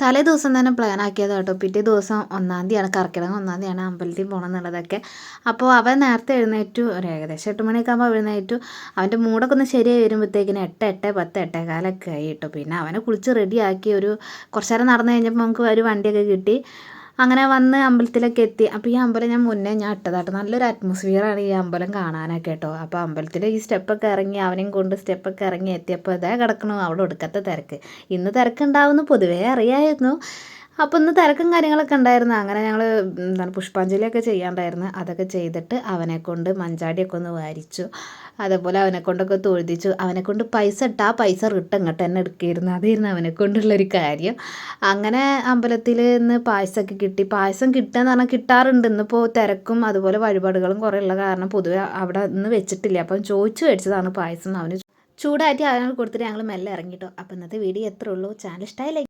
തലേ ദിവസം തന്നെ പ്ലാൻ ആക്കിയത് കേട്ടോ. പിറ്റേ ദിവസം 1-ാം തീയതിയാണ്, കർക്കിടകം 1-ാം തീയതിയാണ് അമ്പലത്തിൽ പോകണം എന്നുള്ളതൊക്കെ. അപ്പോൾ അവൻ നേരത്തെ എഴുന്നേറ്റു, ഒരു ഏകദേശം 8 മണിയൊക്കെ ആകുമ്പോൾ എഴുന്നേറ്റു. അവൻ്റെ മൂടൊക്കെ ഒന്ന് ശരിയായി വരുമ്പോഴത്തേക്കിന് 8, 8, 10, 8:15 ആയി കേട്ടോ. പിന്നെ അവനെ കുളിച്ച് റെഡിയാക്കി കുറച്ച് നേരം നടന്നു കഴിഞ്ഞപ്പോൾ നമുക്ക് ഒരു വണ്ടിയൊക്കെ കിട്ടി. അങ്ങനെ വന്ന് അമ്പലത്തിലൊക്കെ എത്തി. അപ്പോൾ ഈ അമ്പലം ഞാൻ മുന്നേ ഇട്ടതാട്ടോ. നല്ലൊരു അറ്റ്മോസ്ഫിയറാണ് ഈ അമ്പലം കാണാനൊക്കെ കേട്ടോ. അപ്പോൾ അമ്പലത്തിൽ ഈ സ്റ്റെപ്പൊക്കെ ഇറങ്ങി അവനെയും കൊണ്ട് സ്റ്റെപ്പൊക്കെ ഇറങ്ങി എത്തിയപ്പോൾ ഇതേ കിടക്കണു അവിടെ ഒടുക്കത്തെ തിരക്ക്. ഇന്ന് തിരക്കുണ്ടാവുമെന്ന് പൊതുവേ അറിയാമായിരുന്നു. അപ്പോൾ ഇന്ന് തിരക്കും കാര്യങ്ങളൊക്കെ ഉണ്ടായിരുന്നു. അങ്ങനെ ഞങ്ങൾ പുഷ്പാഞ്ജലിയൊക്കെ ചെയ്യാണ്ടായിരുന്നു. അതൊക്കെ ചെയ്തിട്ട് അവനെക്കൊണ്ട് മഞ്ചാടിയൊക്കെ ഒന്ന് വാരിച്ചു. അതേപോലെ അവനെക്കൊണ്ടൊക്കെ തൊഴുതിച്ചു. അവനെക്കൊണ്ട് പൈസ ഇട്ട് ആ പൈസ റിട്ടേൺ ഇങ്ങോട്ട് തന്നെ എടുക്കുകയായിരുന്നു. അതായിരുന്നു അവനെക്കൊണ്ടുള്ളൊരു കാര്യം. അങ്ങനെ അമ്പലത്തിൽ നിന്ന് പായസമൊക്കെ കിട്ടി. പായസം കിട്ടുകയെന്ന് പറഞ്ഞാൽ കിട്ടാറുണ്ട്. ഇന്നിപ്പോൾ തിരക്കും അതുപോലെ വഴിപാടുകളും കുറേ ഉള്ള കാരണം പൊതുവെ അവിടെ ഇന്ന് വെച്ചിട്ടില്ല. അപ്പം ചോദിച്ചു മേടിച്ചതാണ് പായസം. അവന് ചൂടാറ്റി അവനോട് കൊടുത്തിട്ട് ഞങ്ങൾ മെല്ലെ ഇറങ്ങിട്ടോ. അപ്പോൾ ഇന്നത്തെ വീഡിയോ എത്ര ഉള്ളൂ. ചാനൽ ഇഷ്ടമായില്ലേ?